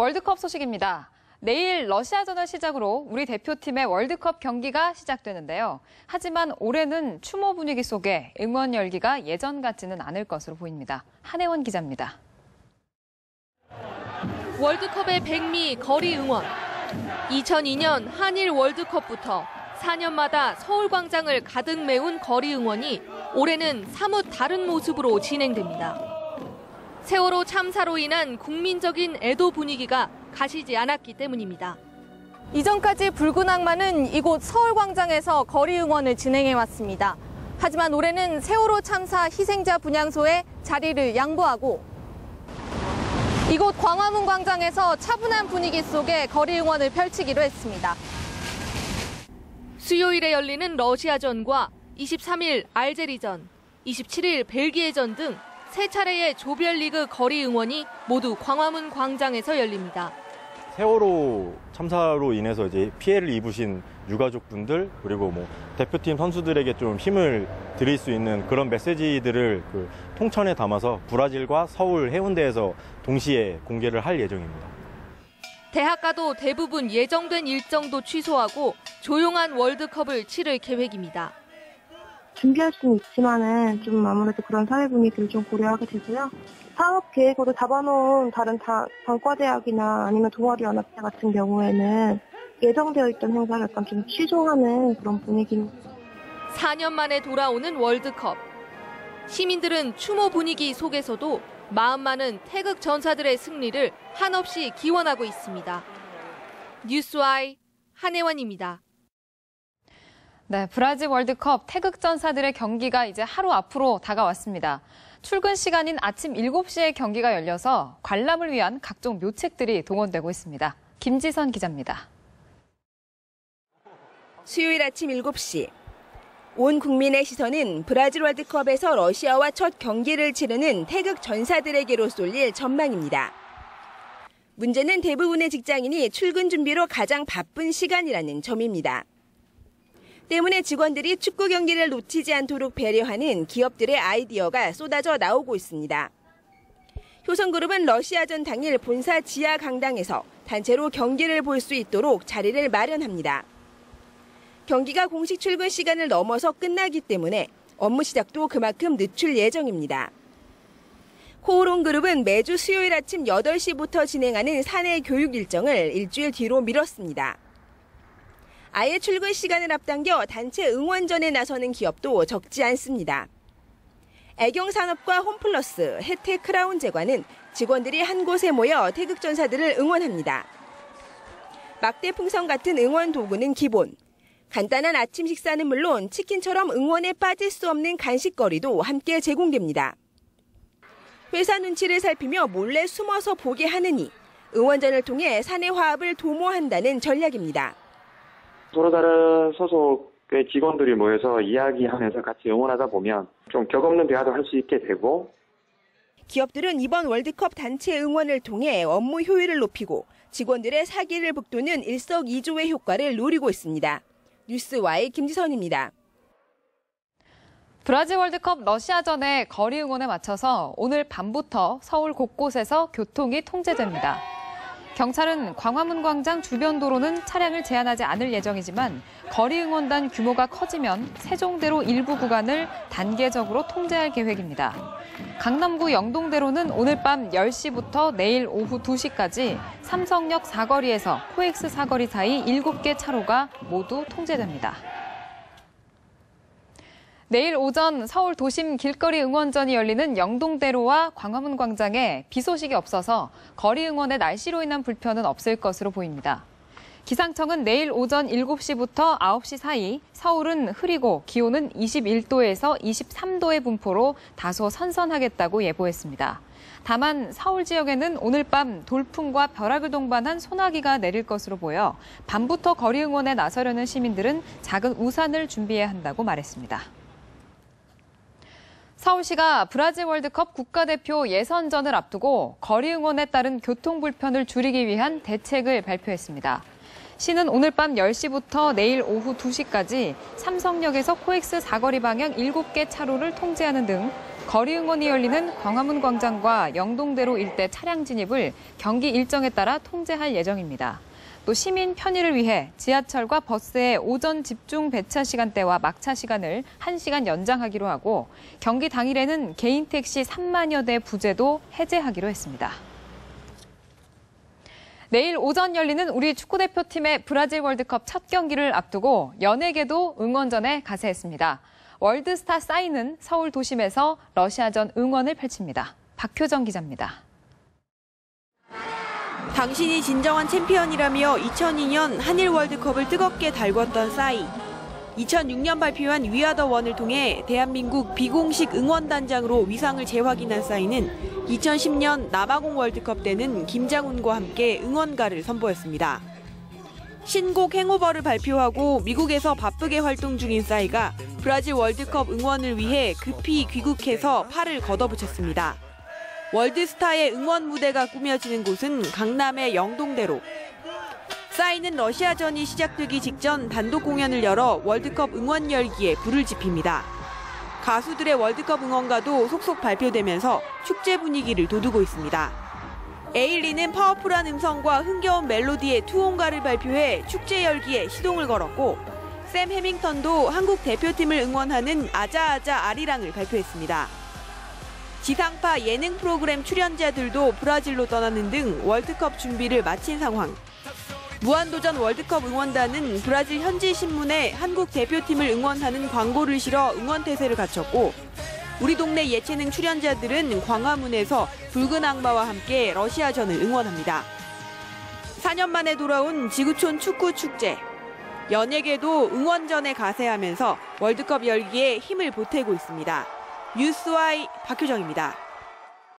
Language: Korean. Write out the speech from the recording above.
월드컵 소식입니다. 내일 러시아전을 시작으로 우리 대표팀의 월드컵 경기가 시작되는데요. 하지만 올해는 추모 분위기 속에 응원 열기가 예전 같지는 않을 것으로 보입니다. 한혜원 기자입니다. 월드컵의 백미 거리 응원. 2002년 한일 월드컵부터 4년마다 서울광장을 가득 메운 거리 응원이 올해는 사뭇 다른 모습으로 진행됩니다. 세월호 참사로 인한 국민적인 애도 분위기가 가시지 않았기 때문입니다. 이전까지 붉은 악마는 이곳 서울광장에서 거리 응원을 진행해왔습니다. 하지만 올해는 세월호 참사 희생자 분향소에 자리를 양보하고 이곳 광화문 광장에서 차분한 분위기 속에 거리 응원을 펼치기로 했습니다. 수요일에 열리는 러시아전과 23일 알제리전, 27일 벨기에전 등 세 차례의 조별리그 거리 응원이 모두 광화문 광장에서 열립니다. 세월호 참사로 인해서 이제 피해를 입으신 유가족분들 그리고 대표팀 선수들에게 좀 힘을 드릴 수 있는 그런 메시지들을 통천에 담아서 브라질과 서울 해운대에서 동시에 공개를 할 예정입니다. 대학가도 대부분 예정된 일정도 취소하고 조용한 월드컵을 치를 계획입니다. 준비할 수는 있지만은 좀 아무래도 그런 사회 분위기를 좀 고려하게 되고요. 사업 계획으로 잡아놓은 다른 단과대학이나 아니면 동아리연합회 같은 경우에는 예정되어 있던 행사를 약간 좀 취소하는 그런 분위기입니다. 4년 만에 돌아오는 월드컵. 시민들은 추모 분위기 속에서도 마음 많은 태극 전사들의 승리를 한없이 기원하고 있습니다. 뉴스와이 한혜원입니다. 네, 브라질 월드컵 태극전사들의 경기가 이제 하루 앞으로 다가왔습니다. 출근 시간인 아침 7시에 경기가 열려서 관람을 위한 각종 묘책들이 동원되고 있습니다. 김지선 기자입니다. 수요일 아침 7시. 온 국민의 시선은 브라질 월드컵에서 러시아와 첫 경기를 치르는 태극 전사들에게로 쏠릴 전망입니다. 문제는 대부분의 직장인이 출근 준비로 가장 바쁜 시간이라는 점입니다. 때문에 직원들이 축구 경기를 놓치지 않도록 배려하는 기업들의 아이디어가 쏟아져 나오고 있습니다. 효성그룹은 러시아전 당일 본사 지하 강당에서 단체로 경기를 볼 수 있도록 자리를 마련합니다. 경기가 공식 출근 시간을 넘어서 끝나기 때문에 업무 시작도 그만큼 늦출 예정입니다. 코오롱그룹은 매주 수요일 아침 8시부터 진행하는 사내 교육 일정을 일주일 뒤로 미뤘습니다. 아예 출근 시간을 앞당겨 단체 응원전에 나서는 기업도 적지 않습니다. 애경산업과 홈플러스, 혜택 크라운제과는 직원들이 한 곳에 모여 태극전사들을 응원합니다. 막대 풍선 같은 응원 도구는 기본. 간단한 아침 식사는 물론 치킨처럼 응원에 빠질 수 없는 간식거리도 함께 제공됩니다. 회사 눈치를 살피며 몰래 숨어서 보게 하느니 응원전을 통해 사내 화합을 도모한다는 전략입니다. 서로 다른 소속의 직원들이 모여서 이야기하면서 같이 응원하다 보면 좀 격없는 대화도 할 수 있게 되고 기업들은 이번 월드컵 단체 응원을 통해 업무 효율을 높이고 직원들의 사기를 북돋는 일석이조의 효과를 노리고 있습니다. 뉴스와이 김지선입니다. 브라질 월드컵 러시아전의 거리 응원에 맞춰서 오늘 밤부터 서울 곳곳에서 교통이 통제됩니다. 경찰은 광화문 광장 주변 도로는 차량을 제한하지 않을 예정이지만 거리 응원단 규모가 커지면 세종대로 일부 구간을 단계적으로 통제할 계획입니다. 강남구 영동대로는 오늘 밤 10시부터 내일 오후 2시까지 삼성역 사거리에서 코엑스 사거리 사이 7개 차로가 모두 통제됩니다. 내일 오전 서울 도심 길거리 응원전이 열리는 영동대로와 광화문 광장에 비 소식이 없어서 거리 응원의 날씨로 인한 불편은 없을 것으로 보입니다. 기상청은 내일 오전 7시부터 9시 사이 서울은 흐리고 기온은 21도에서 23도의 분포로 다소 선선하겠다고 예보했습니다. 다만 서울 지역에는 오늘 밤 돌풍과 벼락을 동반한 소나기가 내릴 것으로 보여 밤부터 거리 응원에 나서려는 시민들은 작은 우산을 준비해야 한다고 말했습니다. 서울시가 브라질 월드컵 국가대표 예선전을 앞두고 거리 응원에 따른 교통 불편을 줄이기 위한 대책을 발표했습니다. 시는 오늘 밤 10시부터 내일 오후 2시까지 삼성역에서 코엑스 사거리 방향 7개 차로를 통제하는 등 거리 응원이 열리는 광화문 광장과 영동대로 일대 차량 진입을 경기 일정에 따라 통제할 예정입니다. 또 시민 편의를 위해 지하철과 버스의 오전 집중 배차 시간대와 막차 시간을 1시간 연장하기로 하고 경기 당일에는 개인 택시 3만여 대 부재도 해제하기로 했습니다. 내일 오전 열리는 우리 축구대표팀의 브라질 월드컵 첫 경기를 앞두고 연예계도 응원전에 가세했습니다. 월드스타 싸이는 서울 도심에서 러시아전 응원을 펼칩니다. 박효정 기자입니다. 당신이 진정한 챔피언이라며 2002년 한일 월드컵을 뜨겁게 달궜던 싸이. 2006년 발표한 위아더 원을 통해 대한민국 비공식 응원단장으로 위상을 재확인한 싸이는 2010년 남아공 월드컵 때는 김장훈과 함께 응원가를 선보였습니다. 신곡 행오버를 발표하고 미국에서 바쁘게 활동 중인 싸이가 브라질 월드컵 응원을 위해 급히 귀국해서 팔을 걷어붙였습니다. 월드스타의 응원 무대가 꾸며지는 곳은 강남의 영동대로. 싸이는 러시아전이 시작되기 직전 단독 공연을 열어 월드컵 응원 열기에 불을 지핍니다. 가수들의 월드컵 응원가도 속속 발표되면서 축제 분위기를 돋우고 있습니다. 에일리는 파워풀한 음성과 흥겨운 멜로디의 투혼가를 발표해 축제 열기에 시동을 걸었고 샘 해밍턴도 한국 대표팀을 응원하는 아자아자 아리랑을 발표했습니다. 지상파 예능 프로그램 출연자들도 브라질로 떠나는 등 월드컵 준비를 마친 상황. 무한도전 월드컵 응원단은 브라질 현지 신문에 한국 대표팀을 응원하는 광고를 실어 응원태세를 갖췄고 우리 동네 예체능 출연자들은 광화문에서 붉은 악마와 함께 러시아전을 응원합니다. 4년 만에 돌아온 지구촌 축구 축제. 연예계도 응원전에 가세하면서 월드컵 열기에 힘을 보태고 있습니다. 뉴스와이 박효정입니다.